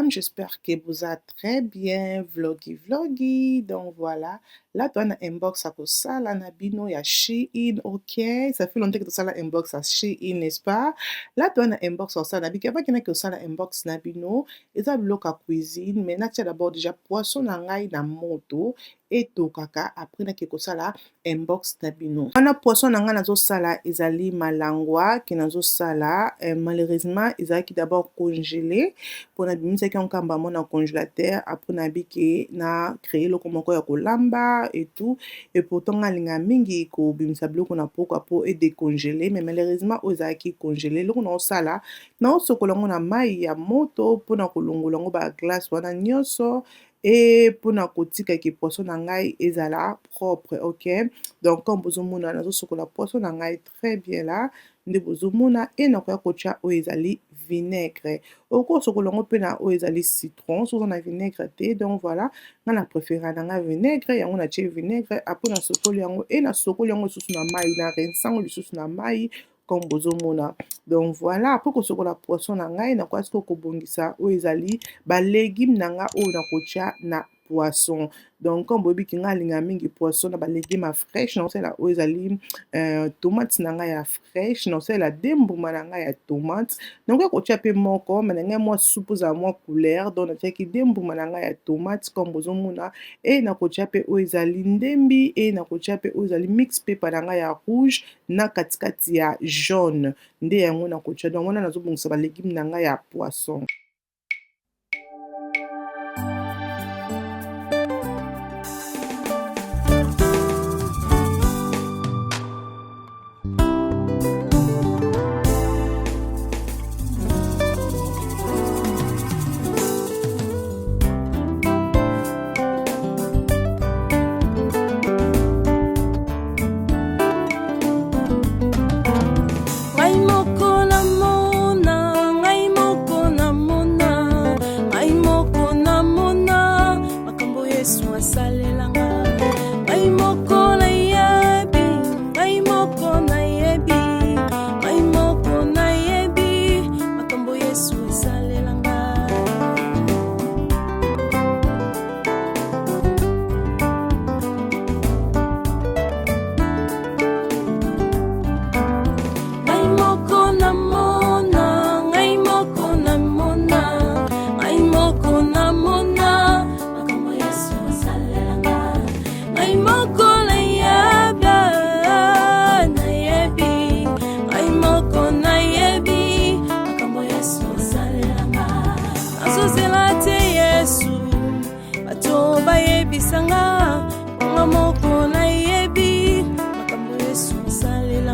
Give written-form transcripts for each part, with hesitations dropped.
mesdames, j'espère que vous êtes très bien, vloggy. Donc voilà, là, tu as un inbox à Kosala, Nabino, il y a Shein, ok. Ça fait longtemps que tu as un inbox à Shein, n'est-ce pas? Là, tu as un inbox à Kosala, Nabino. Avant qu'il y ait que un inbox, Nabino, ils ont bloqué la cuisine, mais tu as d'abord déjà poisson nangai na moto. Et to kaka, après, na keko sala inbox Nabino. On a poisson nangai na zo sala, ezali malangwa, qui na zo sala, malheureusement, ils ont d'abord congelé. Pour na bimisa ki nkamba mo na congélateur, après na biki na créer loko moko ya kolamba et tout. Et pourtant, ngalinga mingi ko bimisa biloko na poko po et décongelé, mais malheureusement, ozaki congelé. Loko na osala, na osokolongo na mai ya moto, pour na kolongolongo ba glace wana nyonso. Et pour na kotika ki poisson na ngai ezala propre, ok? Donc, comme vous mona na zo sokola poisson na ngai très bien là, nde bozomona et na koya kotia o ezali vinaigre. Oko sokolongo pe na o ezali citron, so na vinaigre te. Donc voilà, nga na préféré na nga vinaigre, yango na tie vinaigre, après na sokoli yango et na sokoli yango lisusu na mai, na rensango lisusu na mai comme bozomona. Donc voilà, après ko sokola poisson na ngai na koya siko kobongisa o ezali ba légumes na nga o na kotia na poisson. Donc, comme bobi ki nga linga mingi poisson na ba légumes à fraîche, non c'est la o ezali tomate na nga ya fraîche, non c'est la dembuma na nga ya tomate. Donc, ko tia pe moko, mais nga moi soupe za moi couleur, donc na tia ki dembuma na nga ya tomate comme bozomona et na ko tia pe o ezali ndembi et na ko tia pe o ezali mix pepper na nga ya rouge na katikati ya jaune. Nde yango na ko tia. Donc, wana nazo bongisa ba légumes na nga ya poisson.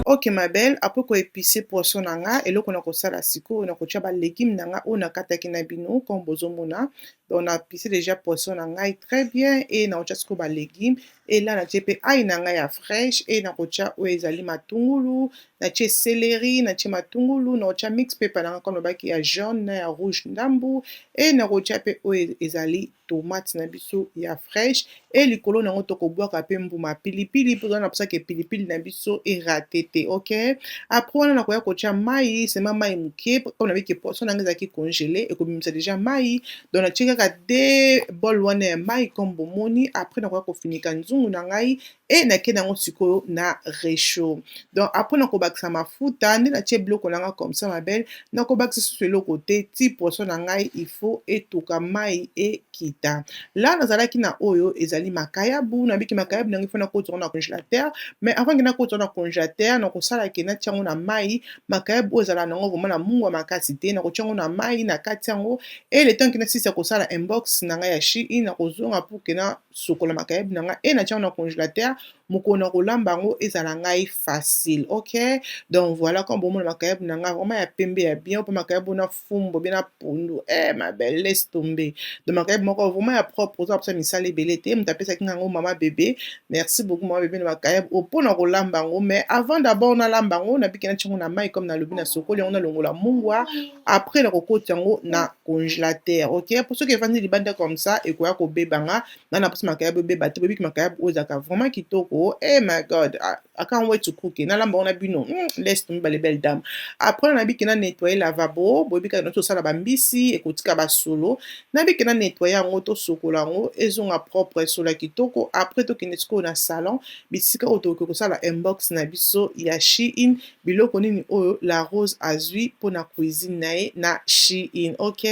Ok ma belle, après ko épicé poisson nanga et loko na ko sala siko na ko tia ba légumes nanga o na kataki na bino comme bozomona. Donc on a épicé déjà poisson nanga très bien et na ko tia siko ba légumes et là na tia pe ail nanga ya fraîche et na ko tia o ezali matungulu, na tia céleri, na tia matungulu, na ko tia mix pepper nanga comme baki ya jaune na ya rouge ndambu et na ko tia pe o ezali tomate na biso ya fraîche et likolo nango tokobwaka pe mbuma pilipili mpona na posaki pilipili na biso erate te, ok? Après wana nakoya kotia mai, sema mai muke, comme nabiki poisson nanga ezalaki congelé ekobimisa déjà mai, donc natie kaka de bol wana ya mai comme bomoni, après nakoya kofinika nzungu na ngai et nake nango sikoyo na réchaud. Donc après nakobakisa mafuta nde natie biloko nanga comme ça ma belle, nakobakisa susu eloko te ti poisson na ngai il faut etuka mai ekita. Là nazalaki na oyo ezali makayabu, nabiki makayabu nangi fona kotonga na congélateur, mais avant que na kotonga na congélateur na kosala ke na tiango na mai, makayabu ezala nango vraiment na mungwa makasi te, na kotiango na mai na kati yango et le temps que na sisa kosala inbox na ngai ya Shein na kozonga pour que na sokola makayabu na ngai et na tiango na congélateur mokolo na kolamba yango ezala ngai facile, ok? Donc voilà, comme bomona makayabu na ngai vraiment ya pembe ya bien, po makayabu na fumbo bien na pondu, ma belle laisse tomber. Donc makayabu moko vraiment ya propre, oza pesa misala ebele te, mutu apesaki ngango mama bébé, merci beaucoup mama bébé na makayabu opona kolamba yango, mais avant d'abord na lamba yango na biki na tiango na mai comme na lobi na sokoli yango na longola mungwa, après na kokoti yango na congélateur, ok? Pour ceux qui evandi libanda comme ça ekoya kobebanga, na pesa makayabu beba te, bebiki makayabu ozaka vraiment kitoko kitoko. Eh my god, I can't wait to cook. Na lamba on a bino. Laisse tomber les belles dames. Après on a bi kena nettoyer lavabo, bobi ka noto sala bambisi ekotika ba solo. Na bi kena nettoyer ngo to sokola ngo ezonga propre sola kitoko. Après to kinetiko na salon, bisika oto ko sala inbox na biso ya Shein biloko nini oyo la rose azui pour na cuisine nae na Shein, OK?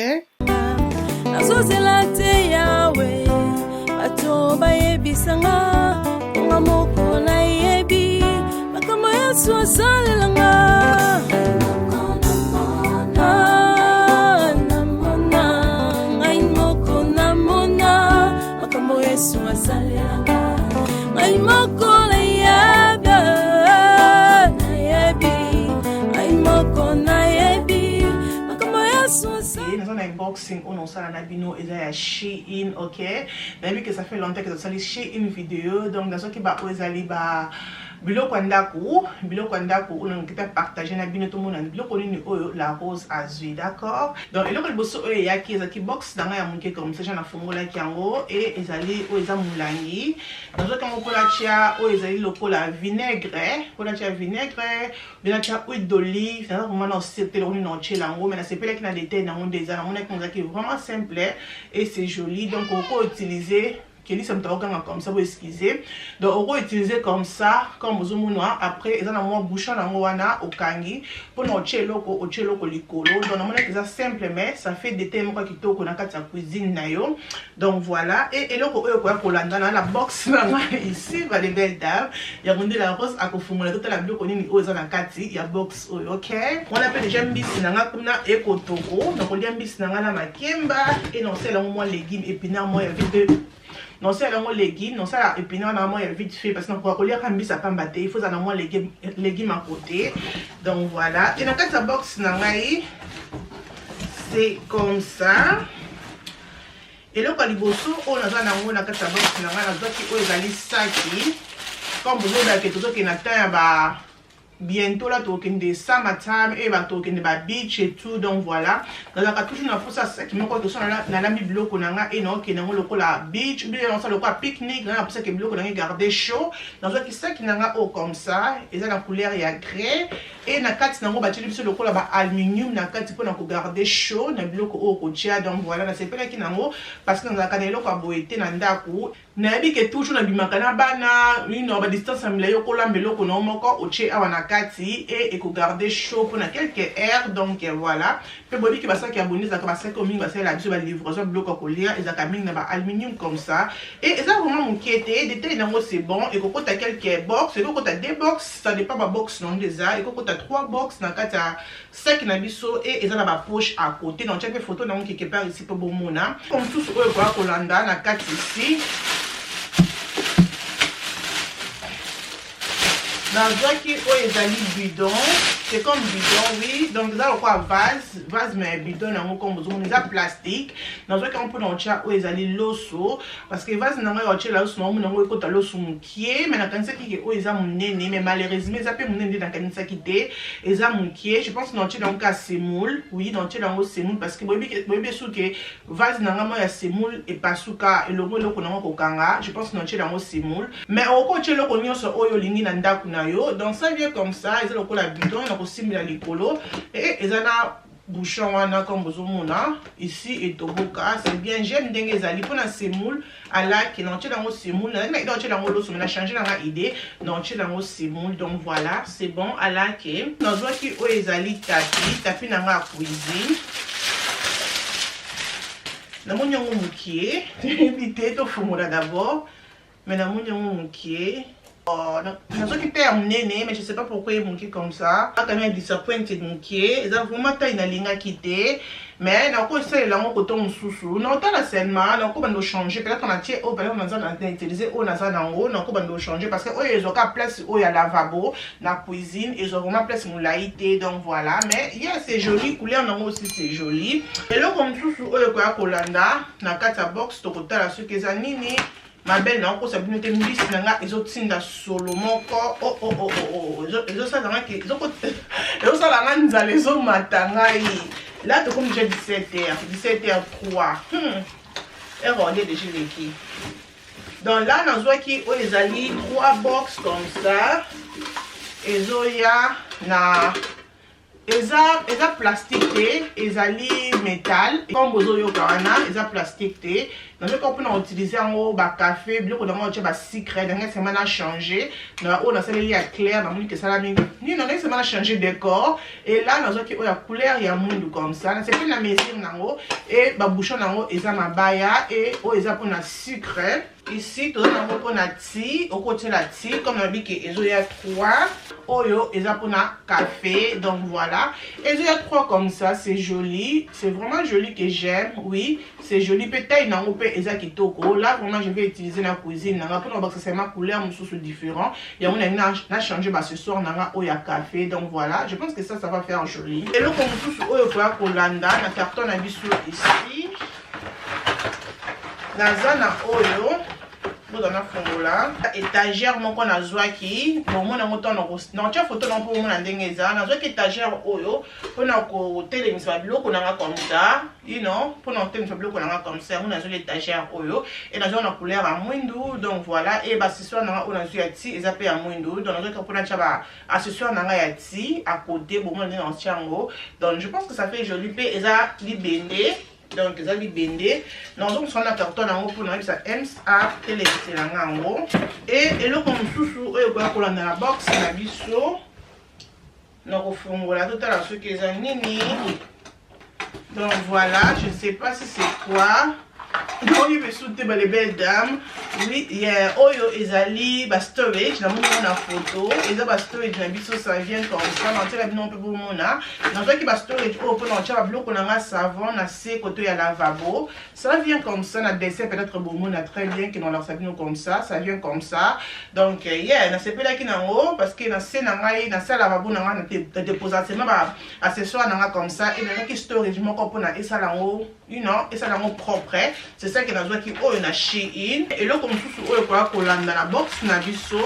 Azozela te yawe bato bayebisanga nga moko na yebi makambo Yesu asalelanga ngai moko namona makambo Yesu asalelanga ngai moko na yebi ngai moko na yebi makambo Yesu asalelanga. Unboxing on sala na bino eza ya Shein, OK? Nabi que ça fait longtemps que ça Shein vidéo, donc dans ce qui ba ezali ba biloko ndako on kita partager na bino to mona biloko nini oyo la rose azui, d'accord? Donc eloko liboso oyo yaki ezaki box danga ya munke comme ça jana fongola kiango et ezali oyo eza mulangi dans ce quand on chia oyo ezali lokola vinaigre, on chia vinaigre, bien chia huile d'olive, ça vraiment non c'était le non chelango mais na c'est peleki na détail na monde déjà na monde qui est vraiment simple et c'est joli, donc on peut utiliser Kelly ça me comme ça, vous excusez. Donc on va utiliser comme ça, comme vous avez après ils ont un bouchon dans wana au kangi pour notre loko likolo. Donc on a simple mais ça fait des thèmes qui toko na kati cuisine na yo. Donc voilà et loko oyo kwa kolanda na la box na ici va les belles dames. Il y a runde la rose à kofumula toute la biloko nini oyo na kati ya box oyo, OK? On appelle déjà mbisi nanga kuna ekotoko. Donc on dit mbisi nanga na makemba et non c'est là moi légumes épinards moi vite. Non, c'est un légume, non, ça épinard normalement il vite fait parce qu'on pourra lire un bis à pas battre, il faut normalement légumes à côté. Donc voilà, et dans cette box c'est comme ça. Et là quand il bosso, on a dans cette box qui saki comme vous avez que tout qui n'atteint bah bientôt là token de summertime et va token de ba beach et tout, donc voilà dans la toujours na ça qui me que ça na la mi bloco nanga et non qui na loko la beach bien on ça loko pique-nique na pour ça que bloco nanga garder chaud dans ça qui nanga oh comme ça et ça la couleur ya gris et na kati nango ba tili biso loko la ba aluminium na kati pour na ko garder chaud na bloco oh kotia, donc voilà na c'est pas qui nango parce que dans la cadre loko boité na ndako na bi que toujours na bimaka na bana une ba distance amila yo kola mbeloko na moko oche awana kati et ko garder chaud pendant quelques heures, donc voilà pe body ki basa ki abonné za ka basa ko mingi basa la biso ba livraison bloc ko lia et za ka mingi na ba aluminium comme ça et ça vraiment mon quête détail nango c'est bon et ko kota quelques box et ko kota deux box ça dépend ba box non déjà et ko kota trois box na kata 5 na biso et ça na ba poche à côté donc tu as fait photo nango quelque part ici pour bomona comme tout ce ko ko landa na kati ici. Dans le qui est bidon, c'est comme bidon, oui. Donc, ça, quoi, vase, mais bidon, comme vous avez plastique. Dans le cas, on peut en tirer où ils allaient l'osso. Parce que vase, on a tiré l'osso, on a écouté l'osso moukier. Mais dans le cas, qui est où ils ont mon nez, mais malheureusement, ils ont pu mon nez dans le cas qui était. Ils ont moukier. Je pense qu'on a tiré dans le cas sémoule. Oui, dans le tiré dans le sémoule. Parce que, vous voyez, sûr que vase, on a un sémoule et pas sous cas. Et le gros, qu'on a un kokanga. Je pense qu'on a tiré dans le sémoule. Mais on a tiré le konyo sur oyo lingi nanda kuna. Donc ça vient comme ça, ils ont la bidon, ils ont aussi mis la licolo et ils ont un bouchon comme vous avez ici et toboka, c'est bien j'aime dingue les ali pour la semoule à la qui n'ont dans le semoule, mais dans le l'eau, on a changé dans l'idée, dans le semoule, donc voilà, c'est bon à la qui dans le qui où les ali tapi dans la cuisine. Na mon yongo mukie, éviter to fumura d'abord, mais na mon yongo mukie. Oh, non, qui perd mon nez, mais je sais pas pourquoi il manquait comme ça. Quand même disappointed manqué, ils ont vraiment taille na linga quitté. Mais non, quand c'est là on coton sous non tant la scène mal, non comment nous changer peut-être on a tiré au par exemple on a utilisé au nasa dans haut, non comment nous changer parce que eux ils ont qu'à place où il y a lavabo, la cuisine, ils ont vraiment place mon laïté, donc voilà. Mais yeah, c'est joli, couleur non aussi c'est joli. Et là comme sous eux quoi kolanda, na kata box to kota la suke za nini. Ma belle non ko sabino te mbisi nanga ezotinda solo moko ça nanga ki ça la nanga nzala ezomata yi là to comme j'ai 17h 3 et on est déjà l'équipe Donc là nazwaki oyo ezali 3 box comme ça. Ezoya na eza plastique te, ezali métal. Comme bozoyo kawana eza plastique te. Donc on peut utiliser en ba café, biloko nango tia ba sucre, donc c'est mana changer. Na on a celle ya clair, na moni que ça la mingi. Ni non c'est mana changer décor. Et là nazo ki oya couleur ya mundu comme ça. C'est plus la mesure nango et ba bouchon nango eza mabaya et o eza pour na sucre. Ici tout nango pour na ti, au côté la ti comme on dit que ezoya 3 oyo eza pour na café. Donc voilà. Ezoya 3 comme ça, c'est joli, c'est vraiment joli que j'aime. Oui, c'est joli peut-être nango eza kitoko. Là vraiment je vais utiliser la cuisine nanga pour box c'est ma couleur mususu différent. Et on a changé ba ce soir nanga oya café. Donc voilà, je pense que ça va faire joli. Et le comme mususu oyo kwa kolanda na carton na biso ici. Na zana oyo dans la fongola étagère mon qu'on a zwaki bon mon na moto na tia photo na pour mon ndenge za na zwaki étagère oyo on a ko télémise biloko na comme ça you know pour na télémise biloko na comme ça on a zwaki étagère oyo et na zona couleur à mwindu. Donc voilà et ba ce soir na on a zwaki eza pe à mwindu. Donc na zwaki pour na tia ba accessoire na ya ti à côté bon mon na tiango. Donc je pense que ça fait joli pe eza libendé. Donc ça li bendé non donc on a carton en haut pour nous ça MSA télé et le comme sous et quoi dans la box na biso na refongola tout à l'heure ce que ça nini. Donc voilà, je ne sais pas si c'est quoi. Donc il veut sauter les belles dames. Oui, il y a oyo ezali ba storage na mona photo. Eza ba storage na biso ça vient comme ça. Na tela bino pe pour mona. Na toi qui ba storage o pour na tia ba bloco na savon na se côté ya lavabo. Ça vient comme ça na dessin peut-être bon mona très bien que dans leur savon comme ça vient comme ça. Donc yeah, na c'est là qui na ngo parce que na se na ngai na sa lavabo na na te déposer seulement ba accessoire na comme ça et na qui storage moko pour na esa lango, you know, esa lango propre. C'est ça que na zo ki oyo na Shein et là comme tout oyo kwa kolanda na box na biso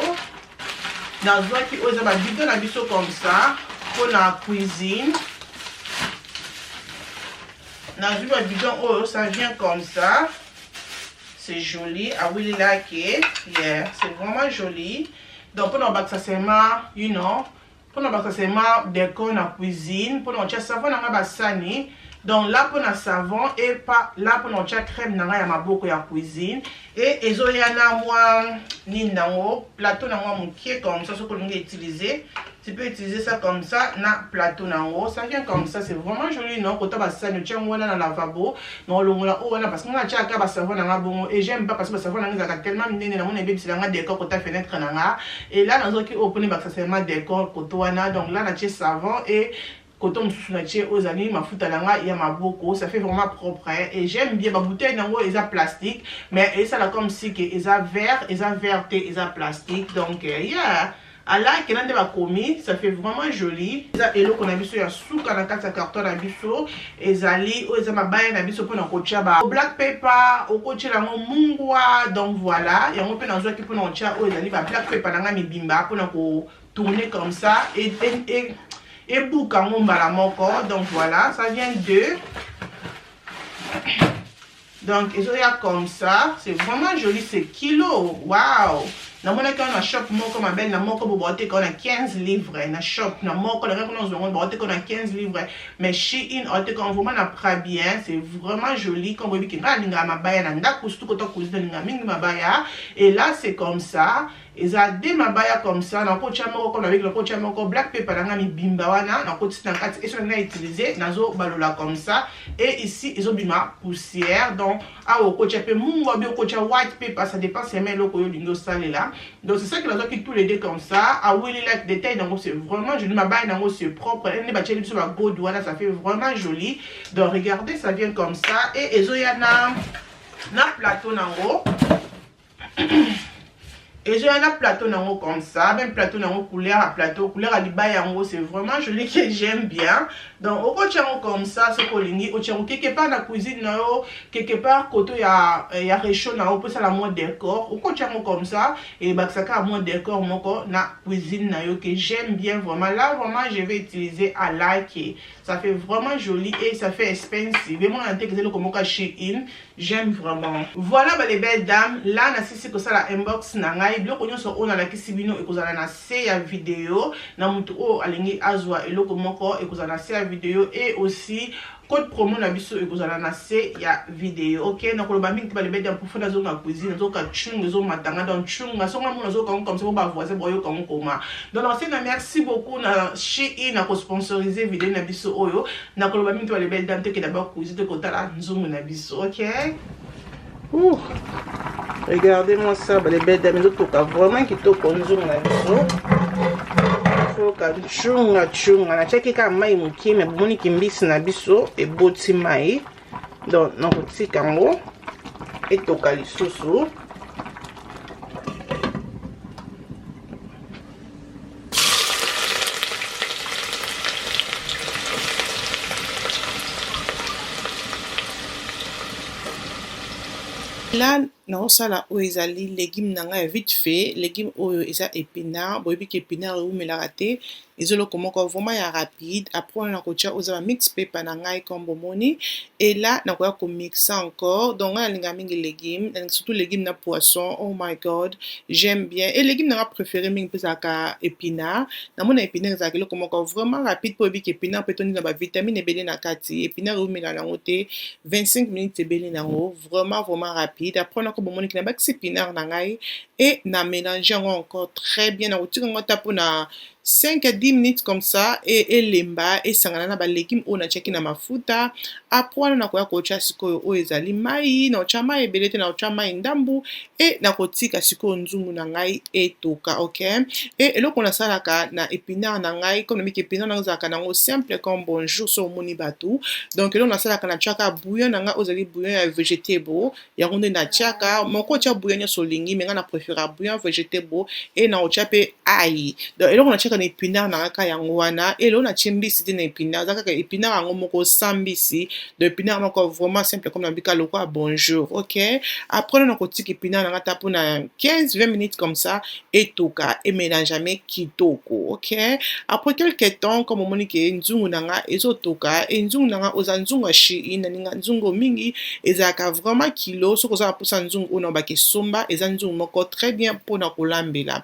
na zo ki oyo za ba bidon na biso comme ça pour la cuisine. Na zo ba bidon oyo ça vient comme ça. C'est joli, I really like it. Yeah, c'est vraiment joli. Donc pour nos bacs ça c'est ma, you know, pour nos bacs ça c'est ma décor na cuisine, pour nos tia savon na ba sani. Donc là pour le savon et pas là pour notre crème na ya maboko ya cuisine et ezoyana moi ni nango plateau nango mukie comme ça ce que l'on va utiliser. Tu peux utiliser ça comme ça na plateau nango, ça vient comme ça, c'est vraiment joli non kota ba ça nous tient on na lavabo non longola o na parce qu'on a tia ka ba savon na bongo et j'aime pas parce que ba savon na tellement ndene na mon ebe bisila nga décor kota fenêtre na et là nazo ki open ba ça c'est ma décor kotoana. Donc là na tia savon et coton sous aux amis ma fout à la il y a ma beaucoup ça fait vraiment propre et j'aime bien ma bouteille nango ils a plastique mais et ça là comme si que ils a vert et ils a plastique. Donc yeah ala que n'ande ba commis ça fait vraiment joli et là qu'on a vu sur ya souka na carte carton na biso ezali o eza mabaya na biso pona kotia ba black pepper o kotia la mungwa. Donc voilà et on peut dans qui pona kotia o ezali ba black pepper na ngami bimba pona ko tourner comme ça et boucan mbala moko. Donc voilà, ça vient de. Donc ils ont comme ça, c'est vraiment joli, c'est kilo. Waouh! Na mona quand on shop moko ma belle na moko bobote qu'on a 15 livres na shop na moko la qu'on a bobote qu'on a 15 livres mais Shein on te quand vraiment na bien, c'est vraiment joli comme vous voyez que na ma baya na ndako surtout quand on cuisine na mingi mabaya et là c'est comme ça. Ils ont des mabaya comme ça, na ko chamo comme avec le ko chamo ko black pepper na ngami bimba wana na ko tsina kati et sur na utiliser nazo balola comme ça et ici ils ont bima poussière. Donc a o ko chape mungo bi ko cha white pepper ça dépend c'est mais le ko yo lindo salé là. Donc c'est ça que nazo qui tous les deux comme ça. I really like détail donc c'est vraiment joli mabaya nango c'est propre et ne ba cheli biso ba gold wana ça fait vraiment joli. Donc regardez ça vient comme ça et ezoya na plateau nango. Et j'ai un plateau nango comme ça, même plateau nango couleur à libaya yango, c'est vraiment joli que j'aime bien. Donc au coach comme ça, ce coligny, au tchango quelque part la cuisine nao, quelque part côté ya réchaud nao, pour ça la mode décor. Au coach comme ça, et bah ça a moins décor moko na cuisine nao que j'aime bien vraiment. Là vraiment je vais utiliser à like. Ça fait vraiment joli et ça fait expensive. Vraiment intégrer le comme chez in, j'aime vraiment. Voilà bah, les belles dames, là na sisi que ça la inbox nanga. Biloko nyonso oyo nalakisi bino ekozala na se ya video na mutu oyo alingi azwa eloko moko ekozala na se ya video et aussi code promo na biso ekozala na se ya video. Ok, nakoloba mingi ba lebedi pour faire zo na cuisine zo ka chung zo matanga donc chung songa mona zo comme ça ba voisin boyo comme koma. Donc na merci beaucoup na Shein na ko sponsoriser video na biso oyo nakoloba mingi ba lebedi te ke d'abord cuisine ko tala nzungu na biso. Ok. Ouh. Regardez-moi ça, les belles dames, vraiment qui te conduisent la maison. Chunga, na chaki ka mai muki, mais bon, qui mbisi na biso et boti mai. Donc, na roti kango et toka lisusu. Là, naosala oyo ezali légume na ngai vite fait, légume oyo eza épinard, boyebi ke épinard eumelaka te, ezoloko moko vraiment ya rapide. Après wana nakotia oza ba mix pepa na ngai comme bomoni, et là nakoya ko mixa encore. Donc nga nalinga mingi légume, surtout légume na poisson. Oh my god, j'aime bien. Et légume na nga préféré mingi pesaka épinard. Namona épinard ezalaka eloko moko vraiment rapide po yebi ke épinard pe toni na ba vitamine ebele na kati. Épinard eumela nango te, 25 minutes ebele nango, vraiment rapide. Après on a comme mon qui n'a pas que épinard na ngai et na mélanger encore très bien na rotika ngo tapo na 5 à 10 minutes comme ça et lemba et sangana na ba légumes on a checké na mafuta. Après on a koya kocha sikoyo o ezali mai na ocha mai ebele te na ocha mai ndambu et na kotika sikoyo nzungu na ngai et toka. Ok, et eloko na salaka na épinard na ngai comme na épinard na zaka nango simple comme bonjour so moni batou. Donc eloko na salaka na chaka bouillon na nga ozali bouillon ya vegetable ya ronde na chaka moko tia bouillon so lingi mais nga na préféra bouillon vegetable et na ocha pe ail. Donc eloko na chaka na épinard na nga yango wana et eloko na chimbisi te na épinard zaka épinard yango moko sambisi de épinard moko vraiment simple comme na bika loko bonjour. Ok, après on a kotika épinard na nga tapo na 15-20 minutes comme ça et toka et mélange jamais kitoko. Ok, après quelques temps comme on monique nzungu na nga ezo toka et nzungu na nga oza nzungu ya Shein na ninga nzungu mingi ezaka vraiment kilo soko za posa nzungu ona ba ke somba eza nzungu moko très bien pona kolambela.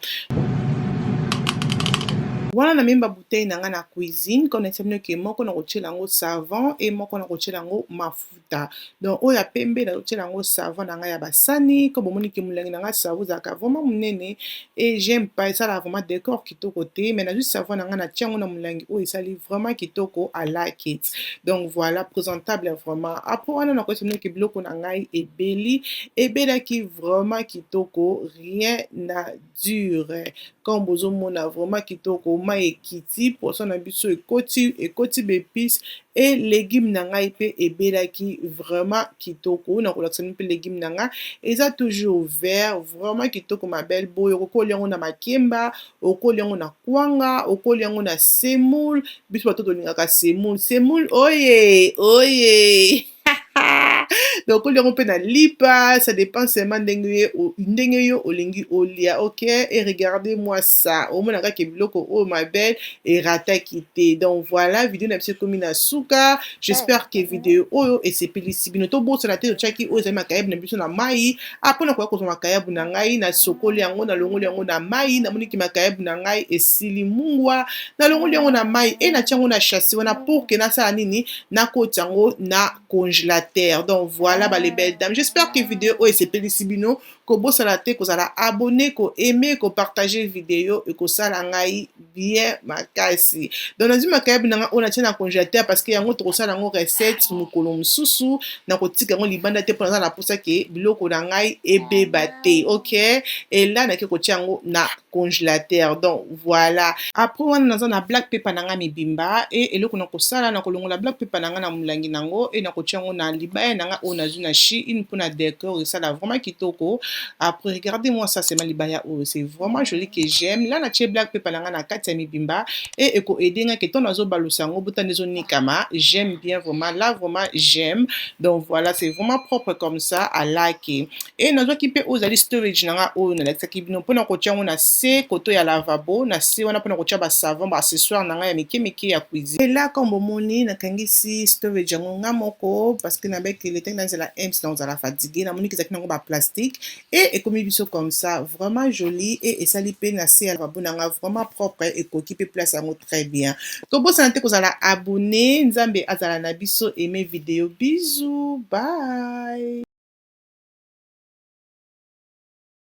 Wana na memba bouteille na nga na cuisine comme na ke moko na kotiela yango savon et moko na kotiela yango mafuta. Donc oyo ya pembe na kotiela yango savon na nga ya basani comme omoni ke molangi na nga savon ezalaka vraiment monene et j'aime pas esala vraiment décor kitoko te mais na juste savon na nga na tia yango na molangi oyo esali vraiment kitoko I like it. Donc voilà, présentable vraiment. Après wana na kotiela ke biloko na ngai ebelaki vraiment kitoko, rien na dur comme bozomona vraiment kitoko mai ekiti poisson na biso ekoti bépice et légume na ngai pe ebelaki vraiment kitoko na kolakisa pe légume na nga eza toujours vert vraiment kitoko ma belle boy okolia yango na makemba okolia yango na kwanga okolia yango na semoule biso bato tolingaka semoule oye donc okolia yango pe na lipa ça dépend seulement ndenge yo olingi olia. Ok, et regardez moi ça omona kaka biloko oh ma belle erataki te. Donc voilà vidéo na biso ekomi na suka. J'espère que vidéo oyo esepelisi bino tobosana te totiaki oyo ezali makayabu na biso na mai apona koya kozwa makayabu na ngai na sokoli yango na longoli yango na mai namoniki makayabu na ngai esili mungwa na longoli yango na mai e natia yango na chassi wana pour ke nasala nini nakoti yango na congélateur. Donc voilà les belles dames, j'espère que vidéo oyo esepelisi bino kobosana te kozala abonné ko aimer ko partager vidéo et ko sala ngai bien makasi. Donc nazwi makayabu na nga oyo natia na congélateur parce que yango tokosala yango recette mokolo mosusu na kotika yango libanda te mpona na posa ke biloko na ngai ebeba te. Ok, et là nake kotia yango na congélateur. Donc voilà, après wana naza na black pepper na nga mibimba et eloko na kosala na kolongola black pepper na nga na molangi nango et na kotia yango na libaya na nga oyo nazwi na Shein mpona décor esala vraiment kitoko. Après regardez-moi ça, c'est malibaya c'est vraiment joli que j'aime. Là na tie black paper na nga na kati ya mibimba et eko aider que ton azo balusa ngo botane zo nikama. J'aime bien vraiment, là vraiment j'aime. Donc voilà, c'est vraiment propre comme ça à like. Et nazo ki pe ozali storage na nga oyo na lakisa ki bino mpona kotia ngo na se koto ya lavabo na se wana mpona kotia ba savon ba accessoire na nga ya mike ya cuisine. Et là comme bomoni nakangisi storage yango nga moko parce que nabeki le temps dans la MC dans la fatigué na moni kizaki nango ba plastique et ekomi biso comme ça vraiment joli et esali pe na se ya lavabo na nga vraiment propre et koki pe place yango très bien. Tobosana te kozala abonné, nzambe azala na biso aimer vidéo. Bisous, bye.